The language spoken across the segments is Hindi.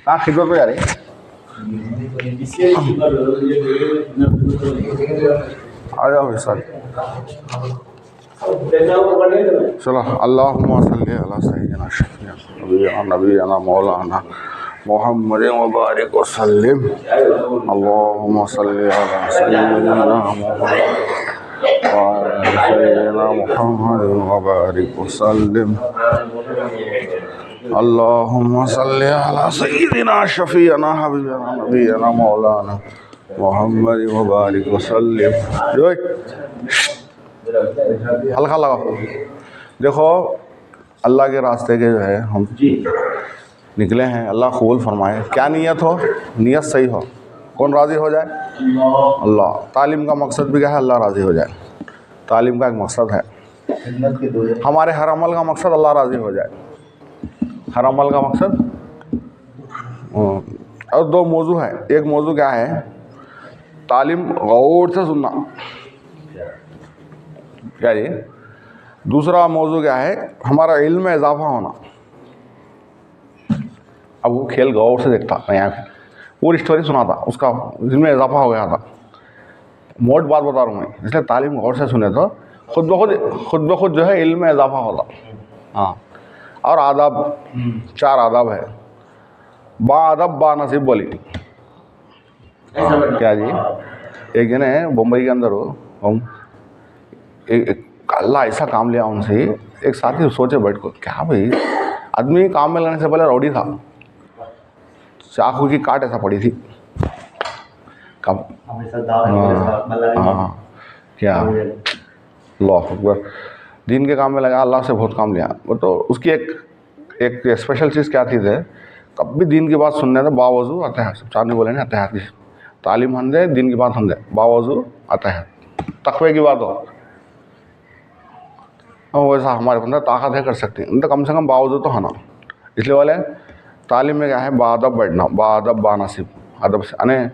हाँ खिदमत में जा रही आ जाओ सर चलो अल्लाहुम्मा सल्ली अला सय्यिदिना शफीअना नबीना मौलाना मुहम्मद व बारिक व सल्लिम अल्लाहुम्मा सल्ली अला सय्यिदिना मुहम्मद व बारिक व सल्लिम अल्लाहुम्मा सल्ली अला सय्यिदिना शफीअना हबीबना नबीना मौलाना मुहम्मद व बारिक व सल्लिम। हल्का लगाओ। देखो अल्लाह के रास्ते के जो है हम निकले हैं, अल्लाह कबूल फरमाए। क्या नीयत हो, नीयत सही हो, कौन राज़ी हो जाए? अल्लाह। तालीम का मकसद भी क्या है? अल्लाह राज़ी हो जाए। तालीम का एक मकसद है, हमारे हर अमल का मकसद अल्लाह राज़ी हो जाए। हर अमल का मकसद। और दो मौजू है। एक मौजू क्या है? तालीम गौर से सुनना, क्या ये? दूसरा मौजू क्या है? हमारा इल्म में इजाफा होना। अब वो खेल गौर से देखता, मैं यहाँ पूरी स्टोरी सुना था, उसका इल्म में इजाफा हो गया था। मोट बात बता रहा हूँ मैं, इसलिए तालीम गौर से सुने तो खुद ब खुद जो है इल्म में इजाफा होता। हाँ। और आदाब, 4 आदाब है। बाअदब बानसीब बोली। क्या जी? एक जन है मुंबई के अंदर हो, हम अल्लाह ऐसा काम लिया उनसे। एक साथी सोचे बैठ को, क्या भाई आदमी काम में लगने से पहले रौडी था, चाकू की काट ऐसा पड़ी थी कब। हाँ क्या अल्लाह अकबर। दीन के काम में लगा, अल्लाह से बहुत काम लिया वो। तो उसकी एक स्पेशल चीज़ क्या थी थे, कभी दीन की बात सुनने थे बावजू आता है। सब चार नहीं बोले नहीं आता है, तालीम हंदे दीन की बात हंदे बावजू आता है। तकवे की बात हो वैसा हमारे अंदर ताकत है, कर सकते हैं, तो कम से कम बावजूद तो होना। इसलिए वाले तालीम में क्या है? बाअदब बैठना, बाअदब बानसीब। अदब से यानी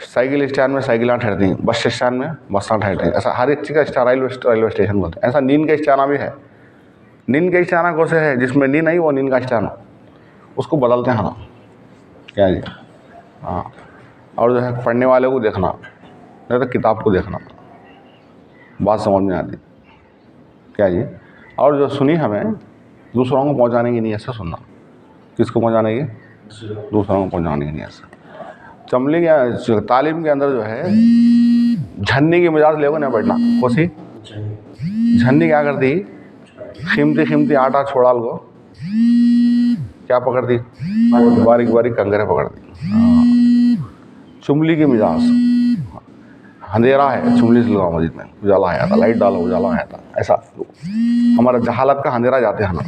साइकिल स्टैंड में साइकिलें ठहरती हैं, बस स्टैंड में बसें ठहरती हैं। ऐसा हर एक चीज़ का स्टैंड, रेलवे स्टेशन बोलते हैं। ऐसा नींद का स्टैंड भी है। नींद का स्टैंड कौन से है? जिसमें नींद नहीं वो नींद का स्टैंड हो, उसको बदलते हैं ना, क्या जी? हाँ। और जो है पढ़ने वाले को देखना, नहीं तो किताब को देखना, बात समझ में आती, क्या जी? और जो सुनी हमें दूसरों को पहुंचाने की नीयत से सुनना। किसको पहुंचाने की? दूसरों को पहुंचाने की नीयत से। चमली के तालीम के अंदर जो है झन्नी की मिजाज लेकर नहीं बैठना। कोसी झन्नी क्या करती? कीमती आटा छोड़ा को क्या पकड़ती? बारीक बारीक कंकरे पकड़ती। चुमली की मिजाज, अंधेरा है, चुमली से लगाओ मस्जिद में, उजाला आया था, लाइट डालो उजाला आया था। ऐसा हमारा जहालत का अंधेरा जाते हैं ना।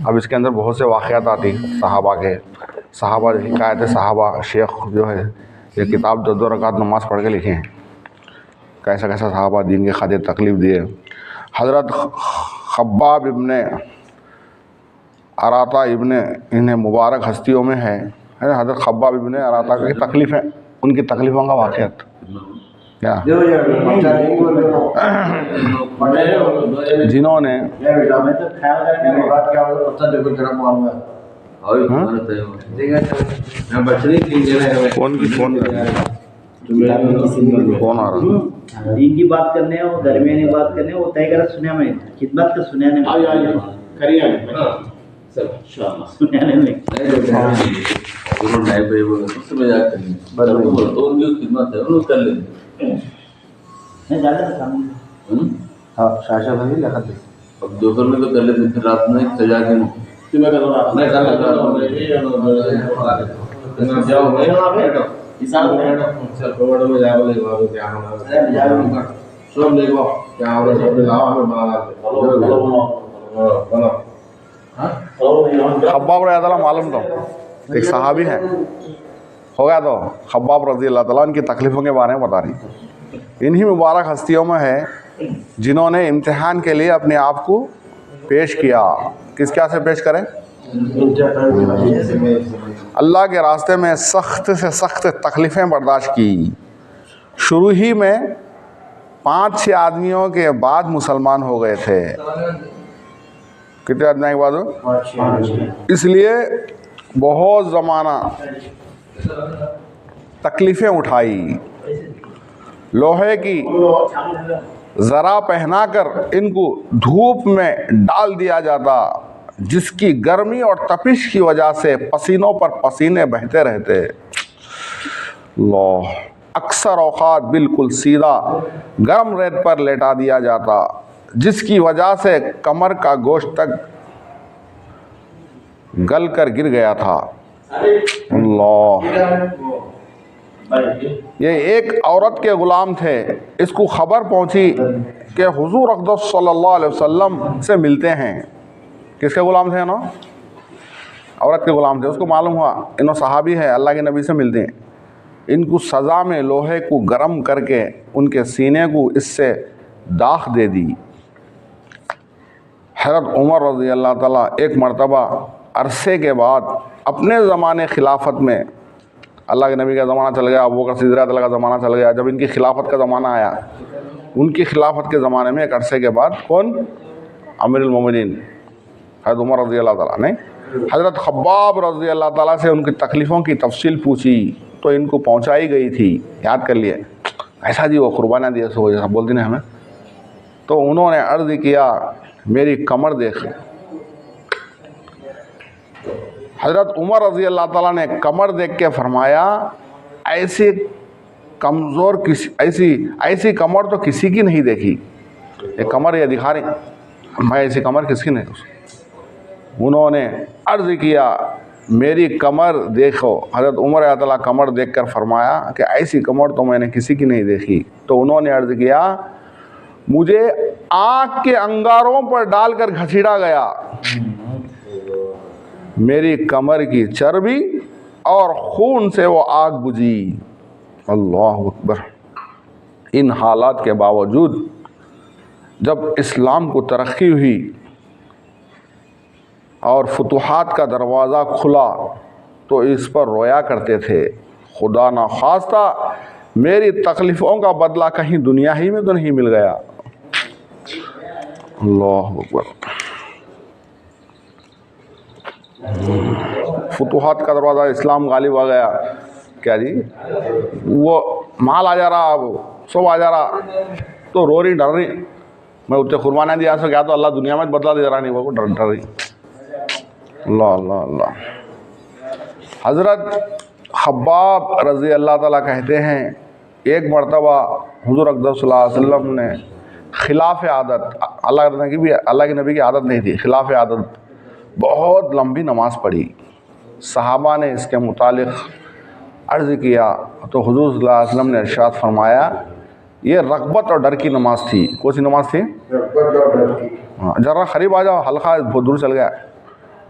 अब इसके अंदर बहुत से वाक़यात आती सहाबा के, सहाबा हिकायत सहाबा। शेख जो है ये किताब 2 रकात नमाज़ पढ़ के लिखे हैं, कैसा कैसा सहाबा दीन के खातिर तकलीफ़ दिए। हज़रत खब्बाब इब्ने अराता इब्ने, इन्हें मुबारक हस्तियों में है हज़रत खब्बाब इब्ने अराता की तकलीफ़ें, उनकी तकलीफ़ों का वाक़यात। क्या जिन्होंने कौन की फोन कौन आ रहा? दीन की बात करने हो, दरमियानी बात करने हो, तय कर सुनिया में खिदमत का सुनिया में करिए सुनिया में उससे मजाक करेंगे, तो उनकी खिदमत है उन्होंने कर लेंगे। नहीं ज़्यादा सामने हाँ शाशा भाई लगा दे। अब दोपहर में तो कर लेते, फिर रात में सजा के मैं कर रहा हूँ, मैं कर रहा हूँ, जाओ बैठो किसान बैठो, चल रोड में जाओ, ले आओ क्या होना सब ले आओ, क्या हो रहा है लाओ हमें बना हां। खब्बाब रज़ी अल्लाह मालूम तो एक सहाबी है, हो गया तो खब्बाब रज़ी अल्लाह ताला इनकी तकलीफ़ों के बारे में बता रही। इन्हीं मुबारक हस्तियों में है जिन्होंने इम्तिहान के लिए अपने आप को पेश किया। किस क्या से पेश करें? अल्लाह के रास्ते में सख्त से सख्त तकलीफ़ें बर्दाश्त की। शुरू ही में 5-6 आदमियों के बाद मुसलमान हो गए थे। कितने अध्याय के बाद? इसलिए बहुत ज़माना तकलीफ़ें उठाई, लोहे की ज़रा पहनाकर इनको धूप में डाल दिया जाता, जिसकी गर्मी और तपिश की वजह से पसीनों पर पसीने बहते रहते। अल्लाह, अक्सर औक़ात बिल्कुल सीधा गर्म रेत पर लेटा दिया जाता, जिसकी वजह से कमर का गोश्त तक गल कर गिर गया था। अल्लाह, ये एक औरत के ग़ुलाम थे। इसको खबर पहुंची कि हुज़ूर अक़दस सल्लल्लाहु अलैहि वसल्लम से मिलते हैं। किसके ग़ुलाम थे ना? औरत के ग़ुलाम थे। उसको मालूम हुआ इन्हों सहाबी है, अल्लाह के नबी से मिलते हैं। इनको सज़ा में लोहे को गर्म करके उनके सीने को इससे दाग दे दी। हज़रत उमर रज़ी अल्लाह ताला एक मरतबा अरसे के बाद अपने ज़माने खिलाफत में, अल्लाह के नबी का ज़माना चल गया, अबू बकर सिद्दीक़ का ज़माना चल गया, जब इनकी खिलाफत का ज़माना आया, उनकी खिलाफत के ज़माने में एक अरसे के बाद कौन? अमीरुल मोमिनीन हज़रत उमर रज़ी अल्लाह ताला ने हज़रत खब्बाब रज़ी अल्लाह ताला से उनकी तकलीफ़ों की तफसील पूछी, तो इनको पहुँचाई गई थी। याद कर लिए, ऐसा जी वो कुर्बानियाँ दिए सो जैसा बोलती ना हमें। तो उन्होंने अर्ज़ किया, मेरी कमर देख। हज़रत उमर रज़ी अल्लाह ताला ने कमर देख के फरमाया, ऐसी कमज़ोर किसी ऐसी कमर तो किसी की नहीं देखी। ये कमर ये दिखा रही, मैं ऐसी कमर किसकी नहीं। उन्होंने अर्ज़ किया, मेरी कमर देखो। हज़रत उमर रज़ी अल्लाह कमर देख कर फरमाया कि ऐसी कमर तो मैंने किसी की नहीं देखी। तो उन्होंने अर्ज़ किया, मुझे आँख के अंगारों पर डालकर घसीटा गया, मेरी कमर की चर्बी और खून से वो आग बुझी। अल्लाह अकबर। इन हालात के बावजूद जब इस्लाम को तरक्की हुई और फुतूहात का दरवाज़ा खुला, तो इस पर रोया करते थे, खुदा ना खास्ता मेरी तकलीफ़ों का बदला कहीं दुनिया ही में तो नहीं मिल गया। अल्लाह अकबर। फुतूहात का दरवाज़ा, इस्लाम गालिब आ गया। क्या जी, वो माल आ जा रहा, अब सब आ जा रहा, तो रो रही, डर रही, मैं उतने कुर्बानियाँ दिया सो क्या, तो अल्लाह दुनिया में बदला दे रहा नहीं, वो डर रही। अल्लाह अल्लाह अल्लाह। हज़रत खब्बाब रज़ी अल्लाह ताला कहते हैं, एक मरतबा हुज़ूर अक़दस सल्लल्लाहु अलैहि वसल्लम ने खिलाफ़ आदत, अल्लाह के नबी की आदत नहीं थी, खिलाफ़ आदत बहुत लंबी नमाज़ पढ़ी। सहाबा ने इसके मुतालिक अर्ज़ किया, तो हुज़ूर सल्लल्लाहु अलैहि वसल्लम ने इरशाद फरमाया, ये रग़बत और डर की नमाज़ थी। कौन सी नमाज़ थी? हाँ, ज़रा करीब आ जाओ, हल्का बहुत दूर चल गया।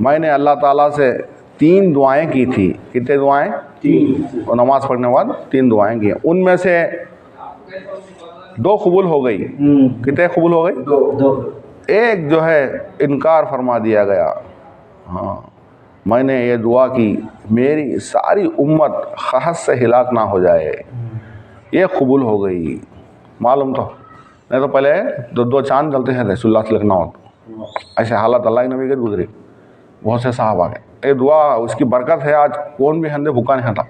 मैंने अल्लाह ताला से 3 दुआएं की थी। कितने दुआएं? 3। और नमाज़ पढ़ने के बाद 3 दुआएं की। उनमें से 2 कबूल हो गई। कितने कबूल हो गई? 2। एक जो है इनकार फरमा दिया गया। हाँ, मैंने ये दुआ की, मेरी सारी उम्मत खहस से हिलाक ना हो जाए, ये कबूल हो गई। मालूम तो नहीं, तो पहले 2 चांद चलते हैं रसूलुल्लाह से लिखना हो, ऐसे हालत अल्लाह के नबी के गुजरी, बहुत से साहब आ गए। ये दुआ उसकी बरकत है, आज कौन भी हंदे भूखा नहीं खाता।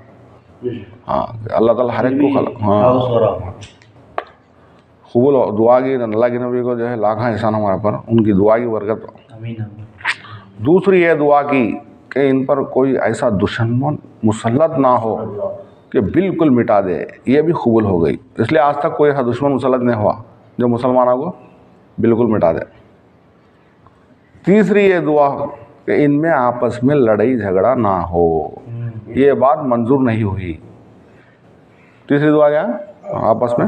हाँ, अल्लाह ताला हर एक को हाँ कबूल दुआ की। अल्लाह के नबी को जो है लाखा एहसान हमारे पर, उनकी दुआ की बरकत। दूसरी ये दुआ की कि इन पर कोई ऐसा दुश्मन मुसल्लत ना हो कि बिल्कुल मिटा दे, ये भी कबूल हो गई। इसलिए आज तक कोई ऐसा दुश्मन मुसल्लत नहीं हुआ जो मुसलमानों को बिल्कुल मिटा दे। तीसरी ये दुआ कि इनमें आपस में लड़ाई झगड़ा ना हो, ये बात मंजूर नहीं हुई। तीसरी दुआ क्या? आपस में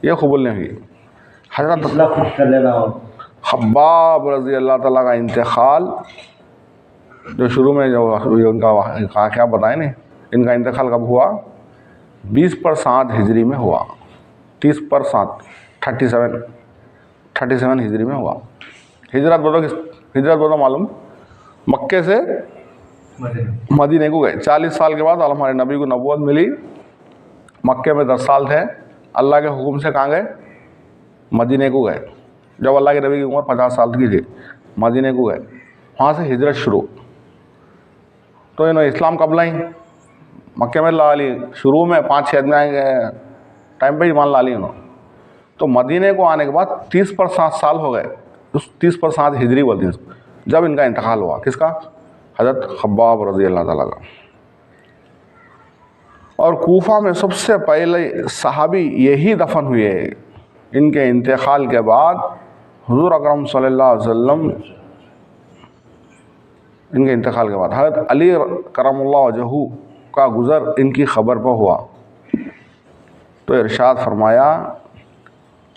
ये कबूल नहीं हुई। हज़रत खब्बाब रज़ी अल्लाह ताला का इंतकाल, जो शुरू में जो उनका क्या बताए नहीं, इनका इंतकाल कब हुआ? 20/7 हिजरी में हुआ। 30/7 37 हिजरी में हुआ। हिजरत बोलो मालूम, मक्के से मदीने को गए। 40 साल के बाद हमारे नबी को नबूवत मिली। मक्के में 10 साल थे, अल्लाह के हुक्म से कहाँ गए? मदीने को गए। जब अल्लाह के नबी की उम्र 50 साल की थी, मदीने को गए, वहाँ से हिजरत शुरू। तो इन्होंने इस्लाम कब लाई? मक्के में ला ली, शुरू में 5-6 दिन टाइम पे ईमान ला ली उन्होंने। तो मदीने को आने के बाद 30 साल हो गए, उस 30 हिजरी बोलती हैं, जब इनका इंतकाल हुआ। किसका? हज़रत खब्बाब रज़ी अल्लाह ताला का। और कूफा में सबसे पहले सहाबी यही दफन हुए। इनके इंतकाल के बाद हुज़ूर अकरम सल्लल्लाहु अलैहि वसल्लम, इनके इंतकाल के बाद हज़रत अली करमुल्लाह वजहू का गुज़र इनकी ख़बर पर हुआ। तो इरशाद फरमाया,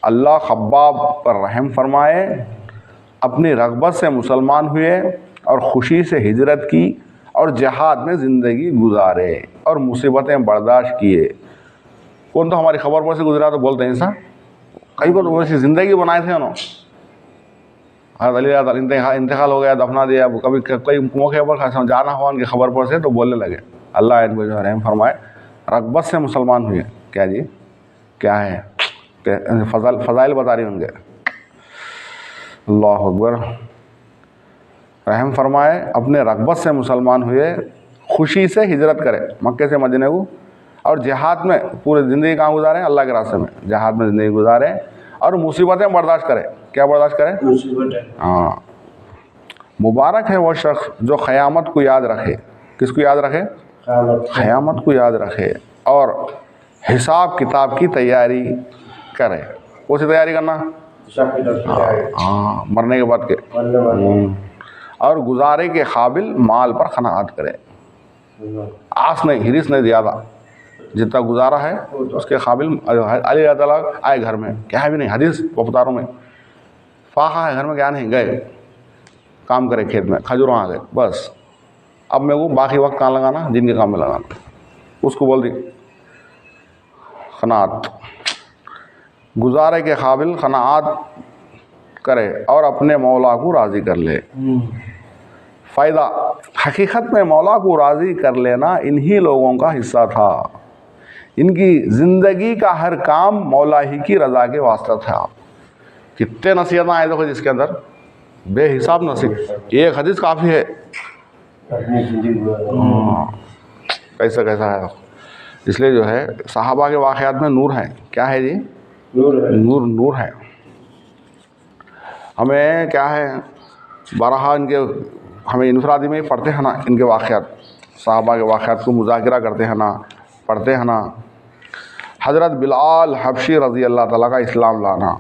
अल्लाह खब्बाब पर रहम फरमाए, अपनी रग़बत से मुसलमान हुए और ख़ुशी से हिजरत की और जिहाद में ज़िंदगी गुजारे और मुसीबतें बर्दाश्त किए। कौन तो हमारी खबर पर से गुजरा तो बोलते हैं ऐसा, कई को तो वैसी ज़िंदगी बनाए थे उन्होंने। इंतकाल हो गया, दफना दिया, कभी कई मौके पर जाना हुआ उनकी खबर पर से तो बोलने लगे, अल्लाह इनको जो रहम फरमाए, रग़बत से मुसलमान हुए। क्या जी, क्या है फ़ज़ाइल बता रही उनके। अल्लाह अकबर। रहम फरमाए, अपने रग़बत से मुसलमान हुए, खुशी से हिजरत करे मक्के से मदीने को, और जिहाद में पूरी ज़िंदगी कहाँ गुजारें? अल्लाह के रास्ते में जिहाद में ज़िंदगी गुजारें और मुसीबतें बर्दाश्त करें। क्या बर्दाश्त करें? मुसीबतें। हाँ, मुबारक है वो शख्स जो क़यामत को याद रखे। किसको याद रखे? क़यामत को याद रखे और हिसाब किताब की तैयारी करे। कौन सी तैयारी करना? हाँ, मरने के बाद के। और गुजारे के काबिल माल पर क़नाअत करे, आस नहीं, हिरिस नहीं, ज़्यादा जितना गुजारा है उसके काबिल। अली ताला आए घर में, क्या है भी नहीं, हदीस वफ़दारों में फाहा है घर में, क्या नहीं, गए काम करे खेत में, खजूरों आ गए, बस अब मेरे को बाकी वक्त कहाँ लगाना? दिन के काम में लगाना। उसको बोल दी क़नाअत, गुजारे के काबिल क़नाअत करे और अपने मौला को राज़ी कर ले। फ़ायदा, हकीकत में मौला को राज़ी कर लेना इन्हीं लोगों का हिस्सा था। इनकी ज़िंदगी का हर काम मौला ही की रज़ा के वास्ते था। कितने नसीहत आए देखो जिसके अंदर, बेहिसाब नसीहत। एक हदीस काफ़ी है। कैसा कैसा है, इसलिए जो है सहाबा के वाक़यात में नूर है। क्या है जी? नूर है। हमें क्या है, बारहा इनके हमें इनफरादी में ही पढ़ते हैं ना, इनके वाक़यात, सहाबा के वाक़यात को मुज़ाकरा करते हैं ना, पढ़ते हैं ना। हज़रत बिलाल हबशी रज़ी अल्लाह ताला का इस्लाम लाना।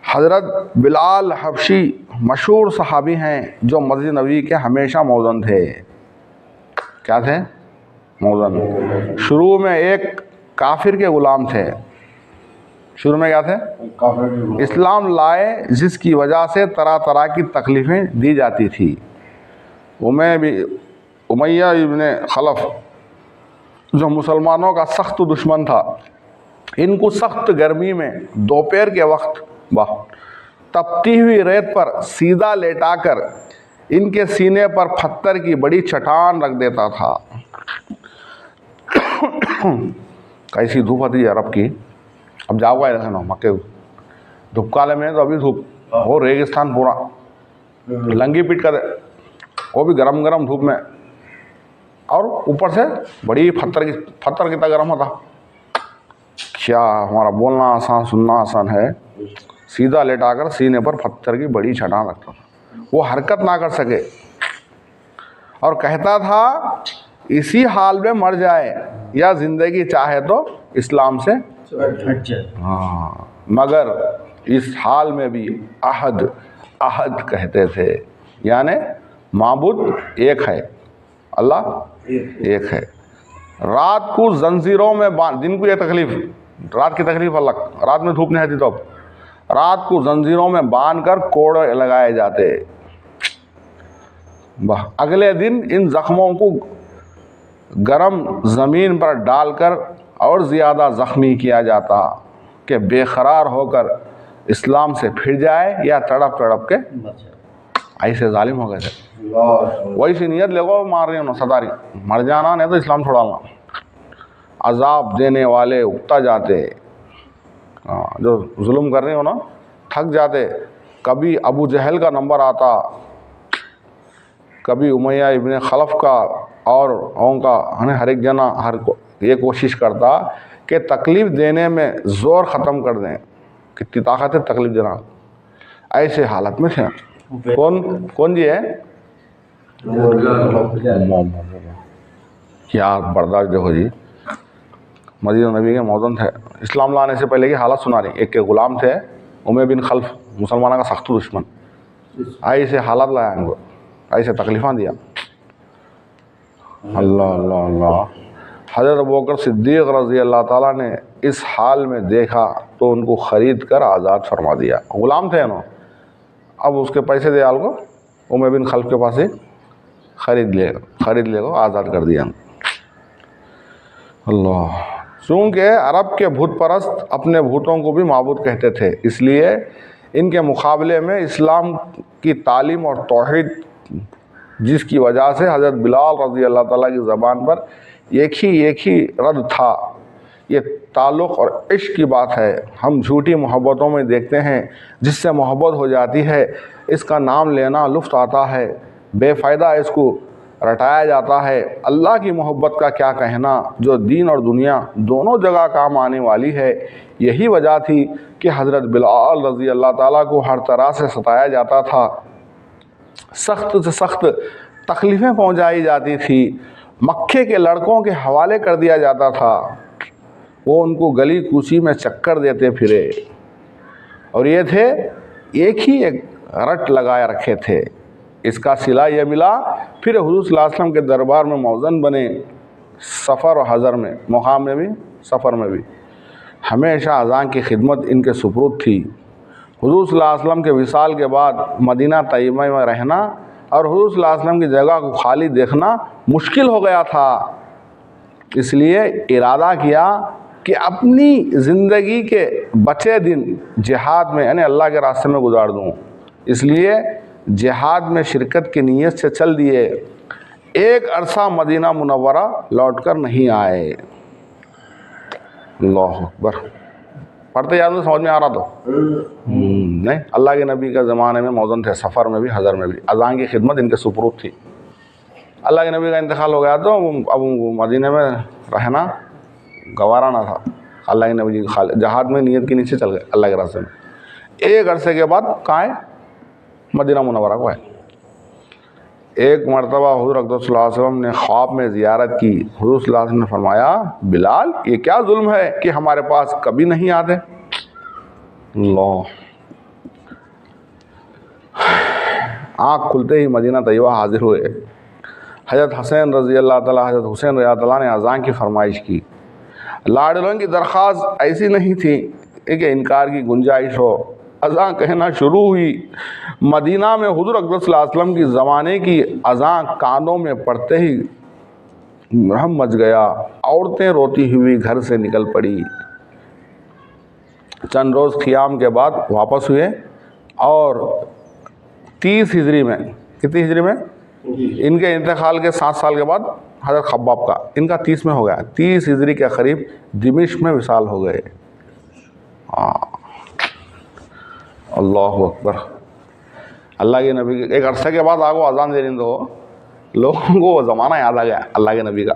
हज़रत बिलाल हबशी मशहूर सहाबी हैं जो मस्जिद नबी के हमेशा मौज़ून थे। क्या थे? मौज़ून। शुरू में एक काफिर के ग़ुलाम थे। शुरू में क्या थे? इस्लाम लाए जिसकी वजह से तरह तरह की तकलीफ़ें दी जाती थी। उमैया इब्ने खलफ जो मुसलमानों का सख्त दुश्मन था, इनको सख्त गर्मी में दोपहर के वक्त तपती हुई रेत पर सीधा लेटाकर इनके सीने पर पत्थर की बड़ी चट्टान रख देता था। कैसी धूप आती है अरब की। अब जाओगा ऐसा ना मक्के धूप काले में, तो अभी धूप हो, रेगिस्तान पूरा लंगी पीट कर, वो भी गरम गरम धूप में, और ऊपर से बड़ी पत्थर कितना गर्म होता। क्या हमारा बोलना आसान, सुनना आसान है। सीधा लेटाकर सीने पर पत्थर की बड़ी चट्टान रखता था, वो हरकत ना कर सके, और कहता था इसी हाल में मर जाए या ज़िंदगी चाहे तो इस्लाम से हट जाए। हाँ, मगर इस हाल में भी अहद कहते थे, यानी माबूद एक है, अल्लाह एक है। रात को जंजीरों में बांध, दिन को ये तकलीफ, रात की तकलीफ अलग, रात में धूप नहीं आती, तो रात को जंजीरों में बांध कर कोड़े लगाए जाते। अगले दिन इन जख्मों को गरम ज़मीन पर डालकर और ज़्यादा ज़ख्मी किया जाता कि बेकरार होकर इस्लाम से फिर जाए या तड़प तड़प के ऐसे जालिम हो गए थे। वैसी नीयत लेगो, मार रही हो सतारी, मर जाना नहीं तो इस्लाम छोड़ाना। अजाब देने वाले उकता जाते, जो जुल्म कर रहे हो ना थक जाते, कभी अबू जहल का नंबर आता, कभी उमैया इब्न खलफ का, और उनका हर एक जना ये कोशिश करता कि तकलीफ़ देने में ज़ोर ख़त्म कर दें। कितनी ताकत है तकलीफ़ देना। ऐसे हालत में थे। कौन जी है? क्या बर्दाश्त देखो जी। मदीना नबी के मौजन थे, इस्लाम लाने से पहले की हालत सुना रही। एक के ग़ुलाम थे उमैया बिन खल्फ, मुसलमानों का सख्त दुश्मन। ऐसे हालत लाया इनको, ऐसे तकलीफ़ां दिया। अल्लाह अल्लाह अल्लाह। हज़रत अबू बकर सिद्दीक़ रज़ी अल्लाह ताला ने इस हाल में देखा तो उनको ख़रीद कर आज़ाद फरमा दिया। ग़ुलाम थे ना, अब उसके पैसे दे आल को उमैया बिन खल्फ के पास ही ख़रीद ले को आज़ाद कर दिया। अल्लाह। चूँकि अरब के भूत परस्त अपने भूतों को भी माबूद कहते थे, इसलिए इनके मुकाबले में इस्लाम की तालीम और तौहीद, जिसकी वजह से हज़रत बिलाल रज़ी अल्लाह ताला की ज़बान पर एक ही रद्द था, ये ताल्लुक़ और इश्क़ की बात है। हम झूठी मोहब्बतों में देखते हैं जिससे मोहब्बत हो जाती है, इसका नाम लेना लुत्फ़ आता है, बेफ़ायदा इसको रटाया जाता है। अल्लाह की मोहब्बत का क्या कहना, जो दीन और दुनिया दोनों जगह काम आने वाली है। यही वजह थी कि हज़रत बिलाल रज़ी अल्लाह ताला को हर तरह से सताया जाता था, सख्त से सख्त तकलीफ़ें पहुँचाई जाती थी, मक्के के लड़कों के हवाले कर दिया जाता था, वो उनको गली कूची में चक्कर देते फिरे, और ये थे एक रट लगाए रखे थे। इसका सिला ये मिला, फिर हुज़ूर सल्लल्लाहु अलैहि वसल्लम के दरबार में मौज़न बने, सफ़र और हज़र में, मुक़ाम में भी सफ़र में भी। हमेशा अज़ान की खिदमत इनके सुपुर्द थी। हुज़ूर सल्लल्लाहु अलैहि वसल्लम के विसाल के बाद मदीना तय्यबा में रहना और हुज़ूर सल्लल्लाहु अलैहि वसल्लम की जगह को खाली देखना मुश्किल हो गया था। इसलिए इरादा किया कि अपनी ज़िंदगी के बचे दिन जिहाद में, यानी अल्लाह के रास्ते में गुजार दूँ। इसलिए जिहाद में शिरकत की नीयत से चल दिए। एक अरसा मदीना मुनव्वरा लौट कर नहीं आए। अल्लाह अकबर। पढ़ते यार मुझे समझ में आ रहा तो नहीं। अल्लाह के नबी का ज़माने में मौज़न थे, सफ़र में भी हज़र में भी। अज़ान की खिदमत इनके सुपुर्द थी। अल्लाह के नबी का इंतकाल हो गया तो अब मदीने में रहना गवारा ना था। अल्लाह के नबी जी जहाद में नीयत के नीचे चल गए अल्लाह के रास्ते में। एक अरसे के बाद कहाँ है? मदीना मुनव्वरा को है। एक मरतबा हुज़ूर अक़दस सल्लल्लाहु अलैहि वसल्लम ने ख्वाब में ज़ियारत की। हुज़ूर सल्लल्लाहु अलैहि वसल्लम ने फरमाया, बिलाल ये क्या जुल्म है कि हमारे पास कभी नहीं आते। अल्लाह। आँख खुलते ही मदीना तैयबा हाजिर हुए। हज़रत हसैन रज़ी अल्लाह ताला, हज़रत हुसैन रज़ी अल्लाह ताला ने अज़ान की फरमाइश की। लाडलों की दरख्वास्त ऐसी नहीं थी कि इनकार की गुंजाइश हो। अज़ान कहना शुरू हुई। मदीना में हुज़ूर अक़दस सल्लल्लाहु अलैहि वसल्लम की ज़माने की अज़ान कानों में पड़ते ही रहम मच गया। औरतें रोती हुई घर से निकल पड़ी। चंद रोज़ क़ियाम के बाद वापस हुए और 30 हिजरी में, कितनी हिजरी में? इनके इंतकाल के 7 साल के बाद हज़रत खब्बाब का, इनका 30 में हो गया। 30 हिजरी के करीब दिमिश्क में विसाल हो गए। अल्लाहु अकबर। अल्लाह के नबी के एक अरसे के बाद आगो अज़ान देने दो, लोगों को वो ज़माना याद आ गया अल्लाह के नबी का।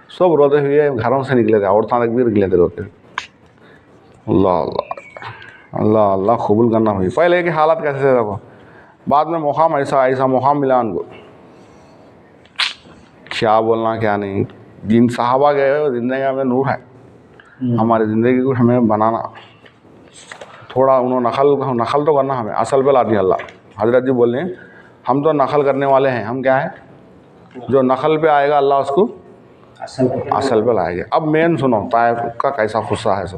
सब रोते हुए घरों से निकले थे, औरतां तक भी निकले थे रोते हुए। अल्लाह अल्लाह अल्लाह अल्लाह कबूल करना हुई। पहले की हालत कैसे थे देखो, बाद में मुक़ाम ऐसा मुक़ाम मिला उनको, क्या बोलना क्या नहीं। जिन सहाबा गए ज़िंदगी में नूर है, हमारी ज़िंदगी को हमें बनाना थोड़ा, उन्होंने नकल तो करना, हमें असल पे ला दिया अल्लाह। हज़रत जी बोल रहे हैं हम तो नकल करने वाले हैं, हम क्या हैं? जो नकल पे आएगा अल्लाह उसको असल पे लाएगा। अब मेन सुनो ताइफ का कैसा गुस्सा है, सो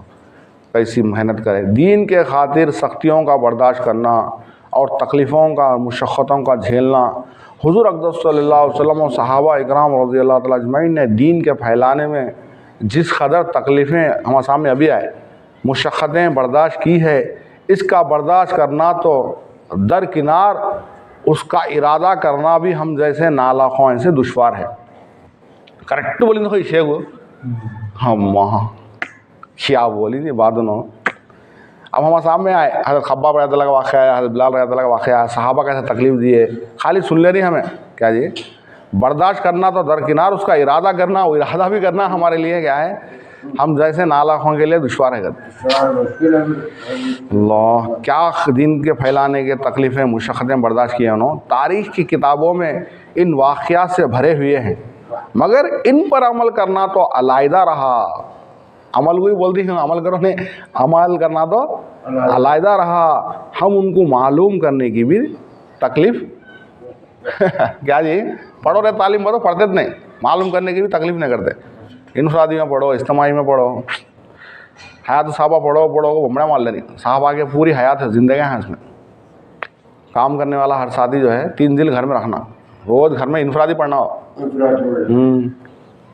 कैसी मेहनत करे दीन के खातिर, सख्तियों का बर्दाश्त करना और तकलीफ़ों का, मुशक्क़तों का झेलना। हुज़ूर अक़दस सल्लल्लाहु अलैहि वसल्लम और सहाबा इकराम रज़ी अल्लाह तआला अजमईन ने दीन के फैलाने में जिस कदर तकलीफ़ें हमारे सामने अभी आए, मुशक्क़तें बर्दाश्त की है, इसका बर्दाश्त करना तो दरकिनार, उसका इरादा करना भी हम जैसे नालाखों से दुश्वार है। करेक्ट बोली तो शेख हम वहाँ क्या बोली नहीं बात नो। अब हमारे सामने आए, हज़रत खब्बाब रज़ियल्लाहु का वाक़या है, हज़रत बिलाल रज़ियल्लाहु का वाक़या है, सहाबा कैसे तकलीफ़ दिए, खाली सुन ले नहीं हमें, क्या जी बर्दाश्त करना तो दरकिनार, उसका इरादा करना, वो इरादा भी करना हमारे लिए क्या है, हम जैसे नालायकों के लिए दुश्वार है। अल्लाह क्या दीन के फैलाने के तकलीफ़ें मुशक्क़तें बर्दाश्त किए उन्होंने, तारीख़ की किताबों में इन वाक़यात से भरे हुए हैं, मगर इन पर अमल करना तो अलहदा रहा। अमल को ही बोलती हूँ, अमल करो नहीं, अमल करना तो अलहदा रहा। हम उनको मालूम करने की भी तकलीफ़ क्या जी, पढ़ो रे तालीम पढ़ो, पढ़ते नहीं, मालूम करने की भी तकलीफ़ नहीं करते। इनफरादी में पढ़ो, इज्तिमाई में पढ़ो, हयात साहबा पढ़ो को बमड़ा मार लेनी, साहबा के पूरी हयात है, ज़िंदगी हैं इसमें। काम करने वाला हर साथी जो है 3 दिल घर में रखना, रोज़ घर में इनफरादी पढ़ना हो।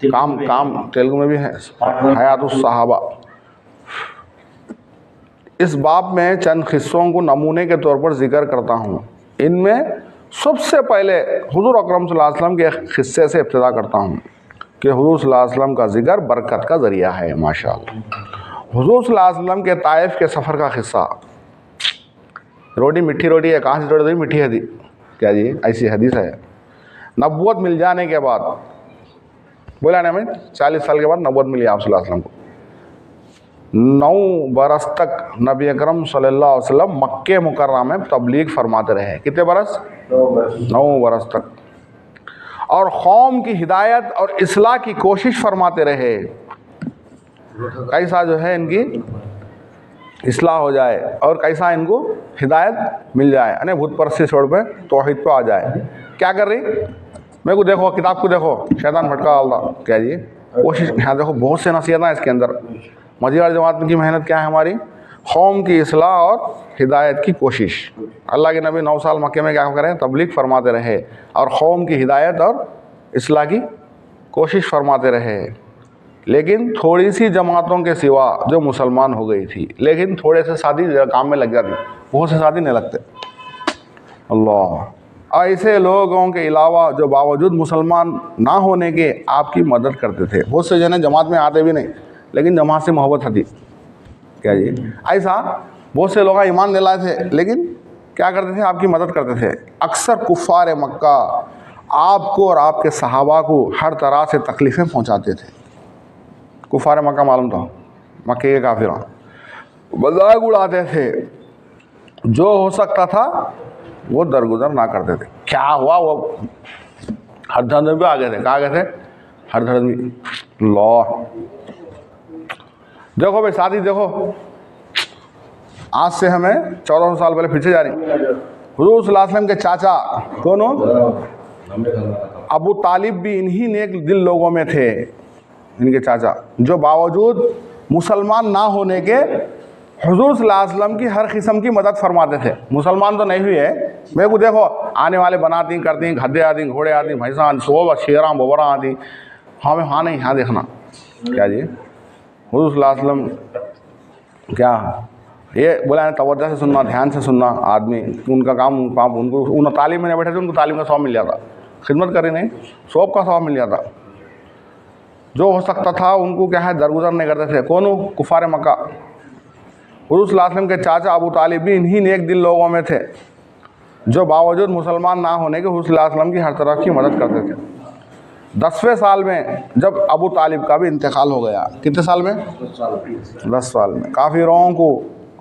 काम तेलुगु में भी है, हयात साहबा। इस बाब में चंद किस्सों को नमूने के तौर पर जिक्र करता हूँ। इनमें सबसे पहले हुज़ूर अकरम सल्लल्लाहु अलैहि वसल्लम के एक हिस्से से इब्तिदा करता हूँ कि हुज़ूर सल्लल्लाहु अलैहि वसल्लम का जिक्र बरकत का ज़रिया है। माशाअल्लाह। हुज़ूर सल्लल्लाहु अलैहि वसल्लम के ताइफ के सफ़र का किस्सा। रोटी मीठी रोटी है, कहाँ से रोटी दी मीठी हदी, क्या जी ऐसी हदीस है। नबूवत मिल जाने के बाद, बोला ना मैं 40 साल के बाद नबूवत मिली आप सल्लल्लाहु अलैहि वसल्लम को। 9 बरस तक नबी अकरम सल्लल्लाहु अलैहि वसल्लम मक्के मुकर्रमा में तबलीग फरमाते रहे। कितने बरस? 9 बरस तक। और कौम की हिदायत और इस्लाह की कोशिश फरमाते रहे, कैसा जो है इनकी इस्लाह हो जाए और कैसा इनको हिदायत मिल जाए, यानी भूत परस्ती छोड़ पे तौहीद पे आ जाए। क्या कर रही, मेरे को देखो, किताब को देखो, शैतान भटका अल्लाह, क्या जी कोशिश। यहाँ देखो बहुत से नसीहत हैं इसके अंदर। मदीना जमात की मेहनत क्या है हमारी, कौम की इस्लाह और हिदायत की कोशिश। अल्लाह के नबी 9 साल मक्के में क्या करें, तबलीग फरमाते रहे और कौम की हिदायत और इस्लाह की कोशिश फरमाते रहे। लेकिन थोड़ी सी जमातों के सिवा जो मुसलमान हो गई थी, लेकिन थोड़े से साथी काम में लग जाती, बहुत से साथी नहीं लगते। अल्लाह, ऐसे लोगों के अलावा जो बावजूद मुसलमान ना होने के आपकी मदद करते थे। बहुत से जने जमात में आते भी नहीं, लेकिन जमात से मोहब्बत थी, क्या जी ऐसा। बहुत से लोग ईमान दिलाए थे, लेकिन क्या करते थे, आपकी मदद करते थे। अक्सर कुफ़ार मक्का आपको और आपके सहाबा को हर तरह से तकलीफ़ें पहुँचाते थे। कुफ़ार मक्का मालूम था, मक्के के काफिर मजाक उड़ाते थे, जो हो सकता था वो दरगुजर ना करते थे। क्या हुआ, वो हरदर्द में भी आ गए थे। कहाँ गए थे? हरदर्द में। लॉ देखो भाई, शादी देखो, आज से हमें 1400 साल पहले पीछे जा रही। हुज़ूर सल्लल्लाहु अलैहि वसल्लम के चाचा कौन हो? अबू तालिब भी इन्हीं नेक दिल लोगों में थे, इनके चाचा, जो बावजूद मुसलमान ना होने के हुज़ूर सल्लल्लाहु अलैहि वसल्लम की हर किस्म की मदद फरमाते थे। मुसलमान तो नहीं हुई है, मेरे को देखो आने वाले बनाती करती, गधे आती, घोड़े आती, भैंसा, सोब शेरा बोबरा आती, हमें हाँ नहीं, यहाँ देखना, क्या जी हुज़ूर सल्लल्लाहु अलैहि वसल्लम क्या ये बोला है, तवज्जो से सुनना, ध्यान से सुनना। आदमी उनका काम उनको उन तालीम में नहीं बैठे थे, उनको तालीम का सवाब मिल जाता, खिदमत करी नहीं, सौब का सवाब मिल जाता। जो हो सकता था उनको क्या है, दरगुजर नहीं करते थे। कौन हो? कुफ़ार मक्का। हुज़ूर सल्लल्लाहु अलैहि वसल्लम के चाचा अबू तालिब भी इन्हीं नेक दिल लोगों में थे, जो बावजूद मुसलमान ना होने के हुज़ूर सल्लल्लाहु अलैहि वसल्लम की हर तरह की मदद करते थे। 10वें साल में जब अबू तालिब का भी इंतकाल हो गया, कितने साल में? 10 साल में, काफिरों को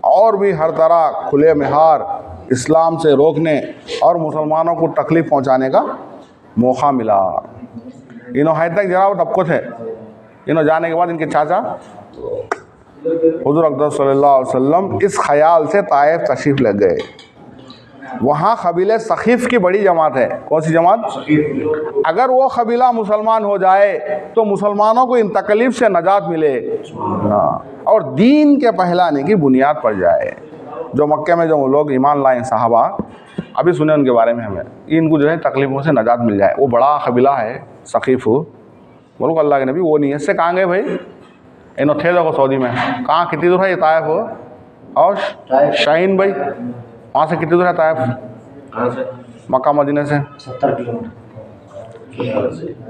और भी हर तरह खुले मेहार इस्लाम से रोकने और मुसलमानों को तकलीफ़ पहुँचाने का मौका मिला। इन्हों है तक जरा टपको थे, इन्हों जाने के बाद इनके चाचा हुज़ूर अक़दस सल्लल्लाहु अलैहि वसल्लम इस ख्याल से ताइफ तशरीफ़ लग गए। वहाँ कबीले सक़ीफ़ की बड़ी जमात है। कौन सी जमात? अगर वो कबीला मुसलमान हो जाए तो मुसलमानों को इन तकलीफ़ से नजात मिले और दीन के फैलाने की बुनियाद पड़ जाए। जो मक्के में जो लोग ईमान लाए सहाबा, अभी सुने उनके बारे में, हमें इनको जो है तकलीफ़ों से नजात मिल जाए। वो बड़ा कबीला है सक़ीफ़, बोलो अल्लाह के नबी वो नहीं है। इससे कहाँ गए भाई? इन्हों थे देखो सऊदी में, कहाँ कितनी दूर है ये ताइफ हो? और शाहीन भाई वहाँ से कितनी दूर है ताइफ? मक्का मदीने से 70 किलोमीटर।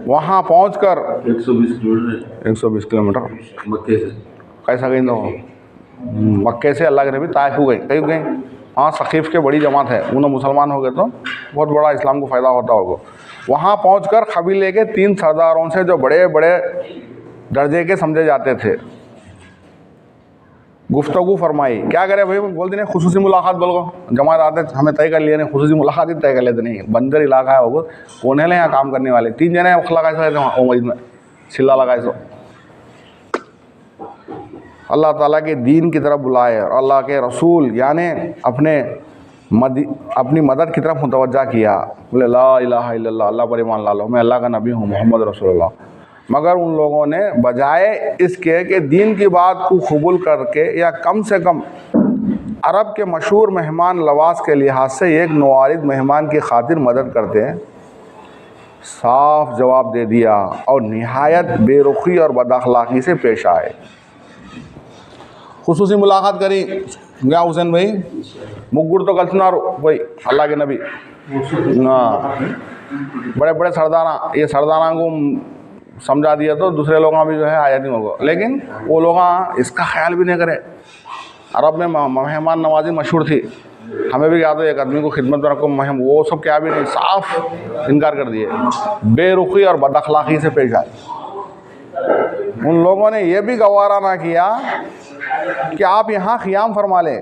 वहाँ पहुँचकर 120 किलोमीटर 120 किलोमीटर मक्के से। कैसा गई तो मक्के से अल्लाह के नबी ताइफ को गए, कहीं गए, हाँ सकीफ़ के बड़ी जमात है, उन्हें मुसलमान हो गए तो बहुत बड़ा इस्लाम को फ़ायदा होता होगा। वहाँ पहुँचकर कबीले के 3 सरदारों से जो बड़े बड़े दर्जे के समझे जाते थे गुफ्तगू फरमाई। क्या करे भाई, बोल देने खुसूसी मुलाकात बोल गो, जमात आते हमें तय कर लिए नहीं, खुसूसी मुलाकात ही तय कर लेते नहीं, बंदर इलाका है वो, कौन है यहाँ काम करने वाले 3 जने लगाए थे वहाँ उमैद में छिल्ला लगाए सो। अल्लाह ताला के दीन की तरफ बुलाए और अल्लाह के रसूल यानी अपनी मदद की तरफ मुतवज्जा किया। बोले ला इलाहा इल्लल्लाह, अल्लाह पर ईमान ला लो, मैं अल्लाह का नबी हूँ, मोहम्मद रसूलुल्लाह। मगर उन लोगों ने बजाय इसके कि दीन की बात को कबूल करके या कम से कम अरब के मशहूर मेहमान नवाज के लिहाज से एक नवारिद मेहमान की खातिर मदद करते हैं, साफ जवाब दे दिया और निहायत बेरुखी और बदअखलाक़ी से पेश आए। खुसूसी मुलाकात करी, क्या हुसैन भाई मुगुर तो कल्चनार भाई अल्लाह के नबी, हाँ बड़े बड़े सरदारा, ये सरदारा को समझा दिया तो दूसरे लोग भी जो है आ जाती उनको, लेकिन वो लोग इसका ख्याल भी नहीं करे। अरब में मेहमान नवाजी मशहूर थी, हमें भी याद हो एक आदमी को खिदमत में रखो महम, वो सब क्या भी नहीं, साफ इनकार कर दिए, बेरुखी और बदअखलाक़ी से पेश आए। उन लोगों ने यह भी गवारा ना किया कि आप यहाँ क़ियाम फरमा लें।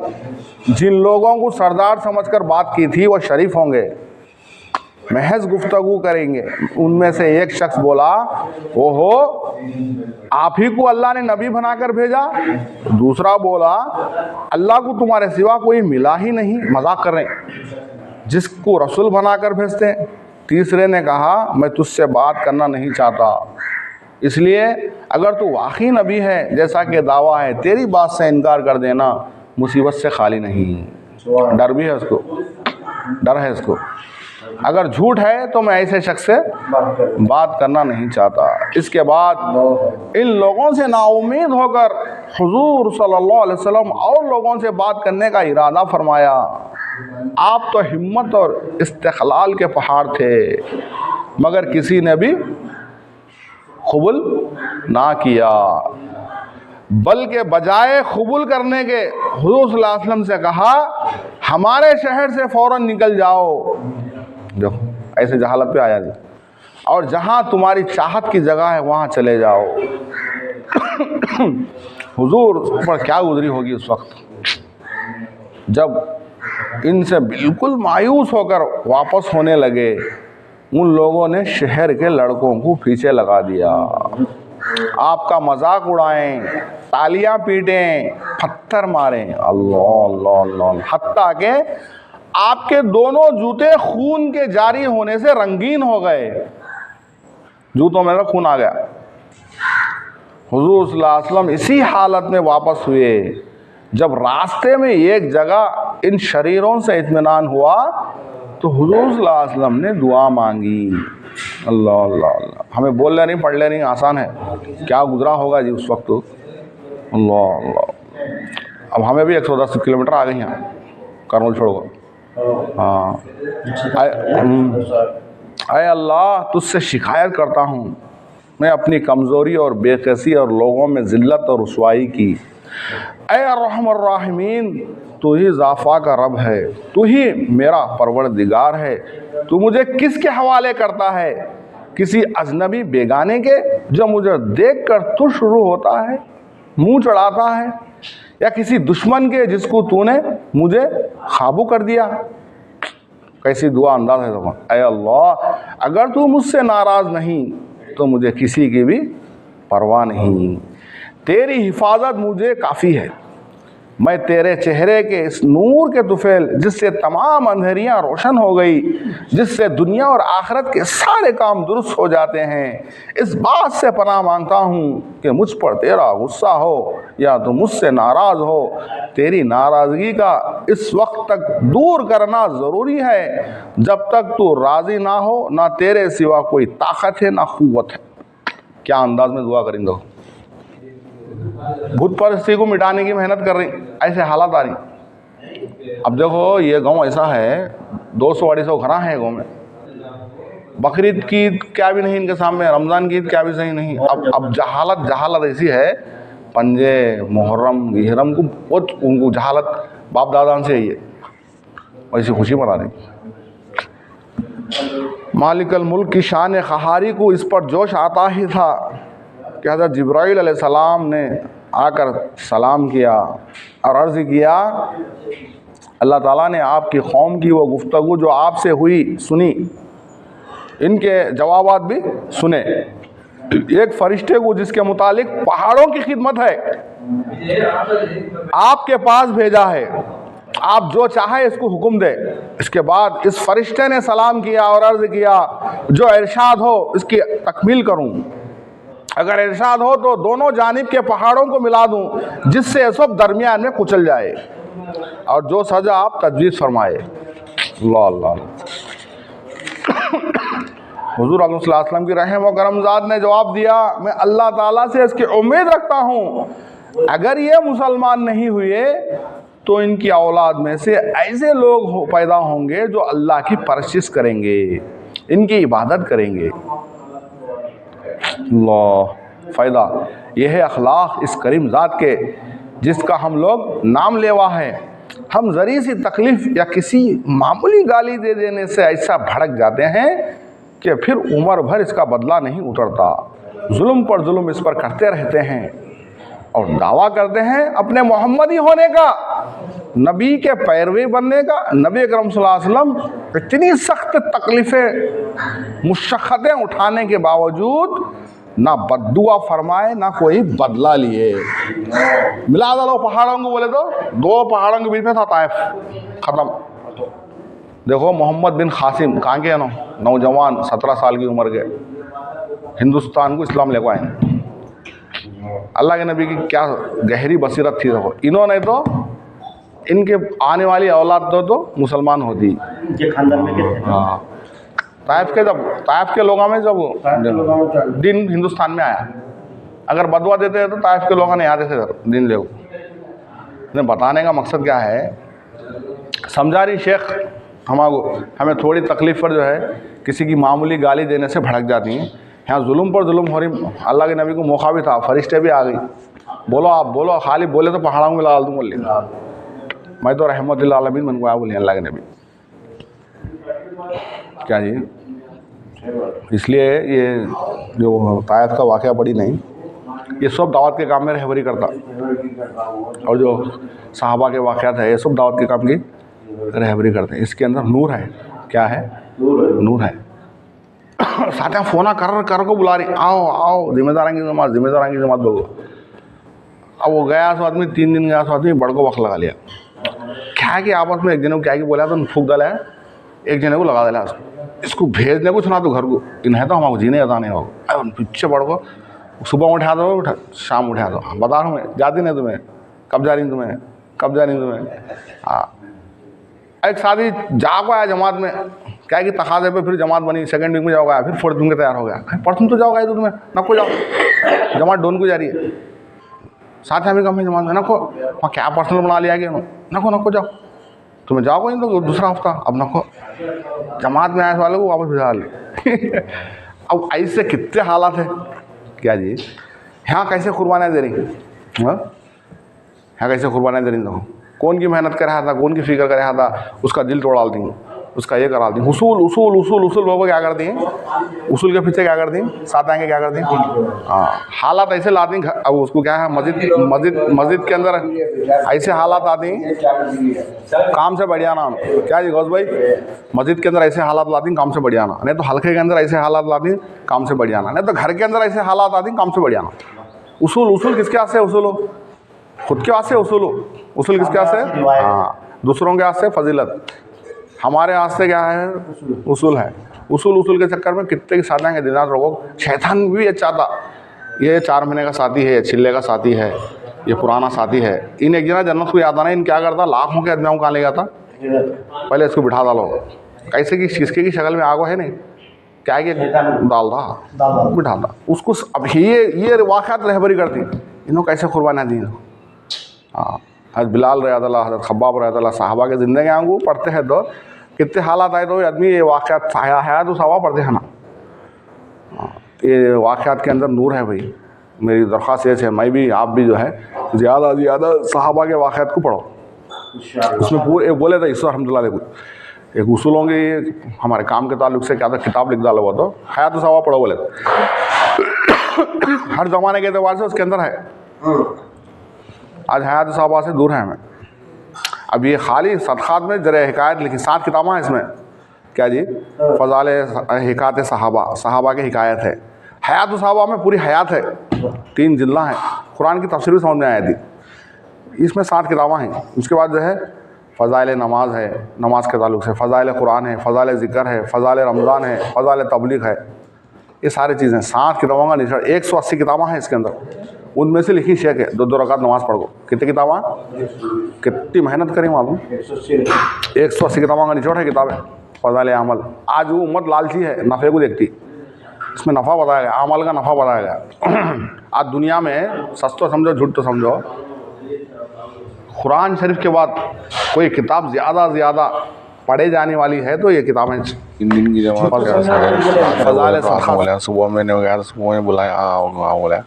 जिन लोगों को सरदार समझकर बात की थी वो शरीफ होंगे, महज गुफ्तगू करेंगे। उनमें से एक शख्स बोला, ओहो आप ही को अल्लाह ने नबी बनाकर भेजा। दूसरा बोला, अल्लाह को तुम्हारे सिवा कोई मिला ही नहीं, मजाक कर रहे हैं, जिसको रसूल बनाकर भेजते हैं। तीसरे ने कहा, मैं तुझसे बात करना नहीं चाहता, इसलिए अगर तू वाकई नबी है जैसा कि दावा है, तेरी बात से इनकार कर देना मुसीबत से खाली नहीं। डर भी है उसको, डर है इसको, अगर झूठ है तो मैं ऐसे शख्स से बात करना नहीं चाहता। इसके बाद इन लोगों से नाउम्मीद होकर हुजूर सल्लल्लाहु अलैहि वसल्लम और लोगों से बात करने का इरादा फरमाया। आप तो हिम्मत और इस्तिक़लाल के पहाड़ थे, मगर किसी ने भी कबूल ना किया, बल्कि बजाय कबूल करने के हुजूर सल्लल्लाहु अलैहि वसल्लम से कहा, हमारे शहर से फ़ौरन निकल जाओ। देखो ऐसे जहालत पे आया जी, और जहाँ तुम्हारी चाहत की जगह है वहाँ चले जाओ। हुजूर पर क्या गुजरी होगी उस वक्त, जब इनसे बिल्कुल मायूस होकर वापस होने लगे। उन लोगों ने शहर के लड़कों को पीछे लगा दिया, आपका मजाक उड़ाएं, तालियां पीटें, पत्थर मारें, अल्लाह अल्लाह अल्लाह, हत्ता के आपके दोनों जूते खून के जारी होने से रंगीन हो गए, जूतों में खून आ गया। हुजूर सल्लल्लाहु अलैहि वसल्लम इसी हालत में वापस हुए। जब रास्ते में एक जगह इन शरीरों से इत्मीनान हुआ तो हुजूर सल्लल्लाहु अलैहि वसल्लम ने दुआ मांगी। अल्लाह अल्लाह अल्लाह, हमें बोलने नहीं पढ़ने नहीं आसान है, क्या गुजरा होगा जी उस वक्त, अल्लाह अल्लाह। अब हमें भी 110 किलोमीटर आ गई हैं करनूल छोड़कर। हाँ, अय अल्लाह तुझसे शिकायत करता हूँ, मैं अपनी कमज़ोरी और बेकसी और लोगों में ज़िल्लत और रुसवाई की। अय अर्रहमान राहिमीन, तू ही ज़ाफ़ा का रब है, तू ही मेरा परवरदिगार है। तू मुझे किसके हवाले करता है? किसी अजनबी बेगाने के जो मुझे देखकर तू शुरू होता है, मुंह चढ़ाता है, या किसी दुश्मन के जिसको तूने मुझे काबू कर दिया? कैसी दुआ अंदाज है तुम्हारा। ऐ अल्लाह, अगर तू मुझसे नाराज़ नहीं तो मुझे किसी की भी परवाह नहीं, तेरी हिफाजत मुझे काफ़ी है। मैं तेरे चेहरे के इस नूर के तुफैल जिससे तमाम अंधेरियां रोशन हो गई, जिससे दुनिया और आखिरत के सारे काम दुरुस्त हो जाते हैं, इस बात से पनाह मांगता हूँ कि मुझ पर तेरा गुस्सा हो या तो मुझसे नाराज़ हो। तेरी नाराज़गी का इस वक्त तक दूर करना ज़रूरी है जब तक तू राज़ी ना हो, ना तेरे सिवा कोई ताकत है ना क़ुव्वत है। क्या अंदाज में दुआ करेंगे, भूत परिस्थिति को मिटाने की मेहनत कर रही, ऐसे हालात आ रही। अब देखो ये गांव ऐसा है, 200-250 घरा है गांव में, बकरीद की ईद क्या भी नहीं इनके सामने, रमज़ान की ईद क्या भी सही नहीं। अब जहालत ऐसी है, पंजे मुहर्रम हिरम को बहुत उनको जहालत बाप दादा से ही है, वैसी खुशी मना रही। मालिकल मुल्क की शान ख़हारी को इस पर जोश आता ही था कि हज़रत जिब्राईल अलैहिस्सलाम ने आकर सलाम किया और अर्ज़ किया, अल्लाह ताला ने आपकी कौम की वो गुफ्तगू जो आपसे हुई सुनी, इनके जवाबात भी सुने। एक फरिश्ते को जिसके मुतालिक पहाड़ों की खिदमत है आपके पास भेजा है, आप जो चाहे इसको हुक्म दे। इसके बाद इस फरिश्ते ने सलाम किया और अर्ज़ किया, जो इरशाद हो इसकी तकमील करूं, अगर इरशाद हो तो दोनों जानिब के पहाड़ों को मिला दूं जिससे ये सब दरमियान में कुचल जाए, और जो सजा आप तजवीज़ फरमाए। अल्लाह अल्लाह। हुज़ूर सल्लल्लाहु अलैहि वसल्लम की रहम व करमज़ाद ने जवाब दिया, मैं अल्लाह ताला से इसकी उम्मीद रखता हूँ अगर ये मुसलमान नहीं हुए तो इनकी औलाद में से ऐसे लोग पैदा होंगे जो अल्लाह की परस्तिश करेंगे, इनकी इबादत करेंगे। अल्लाह फ़ायदा यह है अखलाक इस करीम ज़ात के जिसका हम लोग नाम लेवा है। हम ज़री सी तकलीफ़ या किसी मामूली गाली दे देने से ऐसा भड़क जाते हैं कि फिर उम्र भर इसका बदला नहीं उतरता। जुल्म पर जुल्म इस पर करते रहते हैं और दावा करते हैं अपने मोहम्मदी होने का, नबी के पैरवी बनने का। नबी अकरम सल्लल्लाहु अलैहि वसल्लम इतनी सख्त तकलीफ़ें मुशक्क़तें उठाने के बावजूद ना बद्दुआ फरमाए ना कोई बदला लिए। मिला दो पहाड़ों को, बोले तो 2 पहाड़ों के बीच में था ताइफ, ख़त्म। देखो मोहम्मद बिन कासिम कहाँ के नौजवान 17 साल की उम्र के हिंदुस्तान को इस्लाम लेकर आए। अल्लाह के नबी की क्या गहरी बसीरत थी। देखो इन्होंने तो इनके आने वाली औलाद तो मुसलमान होती। हाँ, ताइफ के लोगों में जब दिन हिंदुस्तान में आया, अगर बदवा देते हैं तो ताइफ के लोगों ने यहाँ देते दिन ले। बताने का मकसद क्या है, समझा रही शेख हमें थोड़ी तकलीफ़ पर जो है किसी की मामूली गाली देने से भड़क जाती हैं। यहाँ जुल्म पर जुल्म हो रही। अल्लाह के नबी को मौका भी था, फरिश्ते भी आ गई, बोलो आप बोलो, खाली बोले तो पहाड़ों में लगा दूँ। बोल मैं तो रहमतुल आलमीन बन गया, बोलिए अल्लाह के नबी। क्या जी, इसलिए ये जो तायफ का वाक़या बड़ी नहीं, ये सब दावत के काम में रहबरी करता, और जो सहाबा के वाक़यात है ये सब दावत के काम की रहबरी करते हैं। इसके अंदर नूर है। क्या है? नूर है। साथ फ़ोना कर को बुला रही, आओ आओ जिम्मेदारान की जमात बोलो। अब वो गया सो आदमी, 3 दिन गया सो आदमी बड़ को वक्त लगा लिया। क्या है कि आपस में एक जने को क्या कि बोला तो फूक डाला है, एक जने को लगा दिला इसको भेजने को सुना तो घर को इन्हें तो हमारे जीने अदा नहीं होगा। पीछे बढ़ को सुबह उठा दो, शाम उठा दो, बता रहा हूँ मैं, जाती नहीं तुम्हें, कब जा रही तुम्हें। हाँ, एक शादी जाओ आया जमात में, क्या कि तकाज़े पे फिर जमात बनी, 2nd वीक में जाओगा, फिर 4th वीक में तैयार हो गया। परसों तो जाओगा तो तुम्हें नको जाओ, जमात डोन को जा रही है, साथ हमें कम है जमात में नको, वहाँ क्या पर्सनल बना लिया गया, नको जाओ, तुम्हें जाओगे नहीं तो दूसरा हफ्ता, अब नको जमात में आए वाले को वापस भिजा ले। अब ऐसे कितने हालात है। क्या जी, यहाँ कैसे कुर्बानियाँ दे रही, यहाँ कैसे कुर्बानियाँ दे रही, देखो कौन की मेहनत कर रहा था, कौन की फिक्र कर रहा था, उसका दिल तोड़ डालती हैं, उसका ये करा दी। उसूल बाबा क्या करती हैं, उसूल के पीछे क्या करती हैं, साथ आएंगे क्या करती हैं। हाँ, हालात ऐसे लाती हैं। अब उसको क्या है, मस्जिद के अंदर ऐसे हालात आती हैं, काम से बढ़िया ना। क्या जी गौस भाई, मस्जिद के अंदर ऐसे हालात लाती हैं, काम से बढ़िया ना। नहीं तो हल्के के अंदर ऐसे हालात लाती हैं, काम से बढ़िया ना। नहीं तो घर के अंदर ऐसे हालात आती हैं, काम से बढ़िया ना। उसूल किसके वास्ते, उसूल खुद के वास्ते, उसूल किसके वास्ते, हाँ दूसरों के वास्ते फजीलत। हमारे वास्ते क्या है, उसूल है। उसूल के चक्कर में कितने की साथियाँ के दिनात रोगो। शैतान भी ये चाहता, ये 4 महीने का साथी है, छिल्ले का साथी है, ये पुराना साथी है। इन एक जना जन्नत को याद आना, इन क्या करता, लाखों के आदमियों को कहाँ ले जाता, पहले इसको बिठा डालो। कैसे कि किसके की शक्ल में आगो है नहीं, क्या है कि डाल रहा बिठा दा उसको। अब ये वाक़यात रहबरी करती, इन्हों कैसे कुर्बानियाँ दी। हाँ, हज़रत बिलाल रज़ियल्लाहु, हज़रत खब्बाब रज़ियल्लाहु, साहबा के ज़िंदगी आंगू पढ़ते हैं तो कितने हालात आए तो आदमी ये वाक़यात है तो सवा पढ़ते हैं ना। ये वाक़यात के अंदर नूर है भाई। मेरी दरख्वास्त ये है, मैं भी आप भी जो है ज़्यादा से ज़्यादा सहाबा के वाक़यात को पढ़ो। उसमें पूरे एक बोले थे ईश्वर रहमतुल्लाह अलैह को एक उसूलों की हमारे काम के ताल्लुक से क्या था, किताब लिख डाला हुआ तो हयात सहाबा पढ़ो बोले हर ज़माने के एतबार से उसके अंदर है। आज हयात सहाबा से दूर है हमें। अब ये खाली सदक़ात में ज़रा हिकायत लिखी, 7 किताबें हैं इसमें, क्या जी, फ़ज़ाइल हिकायत सहाबा, सहाबा की हिकायत है। हयात सहाबा में पूरी हयात है, 3 जिल्दा हैं। कुरान की तफसीर भी समझ में आई थी। इसमें 7 किताबें हैं। उसके बाद जो है फ़ज़ाइल नमाज है, नमाज के ताल्लुक से, फ़ज़ाइल कुरान है, फ़ज़ाइल ज़िक्र है, फ़ज़ाइल रमज़ान है, फ़ज़ाइल तबलीग है। ये सारी चीज़ें 7 किताबों का निचड़, 180 किताबें हैं इसके अंदर। उनमें से लिखी शेख है 2-2 रकात नमाज पढ़ो। कितनी किताबें, कितनी मेहनत करी मालूम, 180 किताबों का निचोड़ है किताबें फ़ज़ाइल अमल। आज वो उम्मत लालची है, नफ़े को देखती, इसमें नफ़ा बताया गया, अमल का नफ़ा बताया गया। आज दुनिया में सच तो समझो झूठ तो समझो, कुरान शरीफ के बाद कोई किताब ज़्यादा से ज़्यादा पढ़े जाने वाली है तो ये किताबें। इन दिन की जमात बोला सुबह मैंने वगैरह सुबह में बुलाया, आओ बोला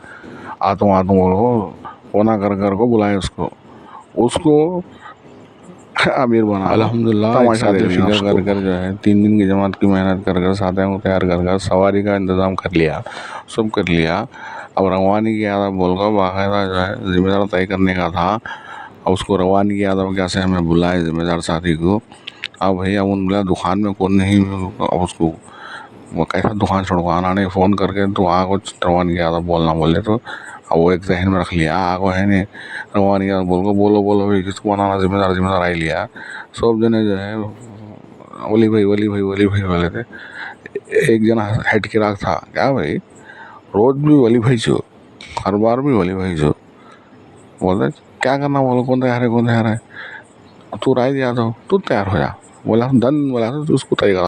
आ तुम बोलो होना कर को बुलाए उसको अमीर बना। अल्हम्दुलिल्लाह शादी फिक्र कर जो है 3 दिन की जमात की मेहनत कर साथियों को तैयार कर सवारी का इंतज़ाम कर लिया, सब कर लिया। अब रवानी की आदत बोल कर बाकायदा जो है ज़िम्मेदार तय करने का था। और उसको रवानी की आदत कैसे हमें बुलाए ज़िम्मेदार साथी को। अब भैया उन बोला दुकान में कौन नहीं, अब उसको वो कैसा दुकान छुड़वाना नहीं, फ़ोन करके तो कुछ रवानी की आदत बोलना बोले तो अब वो एक जहन में रख लिया आगो है नहीं रवानी की आदत बोलो भाई किसको बनाना जिम्मेदार आई लिया। सब जने जो है वली भाई बोले थे। एक जना हेड के राख था, क्या भाई रोज़ भी वली भाई छो, हर बार भी वली भाई छो। बोलते क्या करना, बोलो कौन तैयार है तू राय दिया तो तू तैयार हो जा। बोला धन बोला तो उसको तय करा।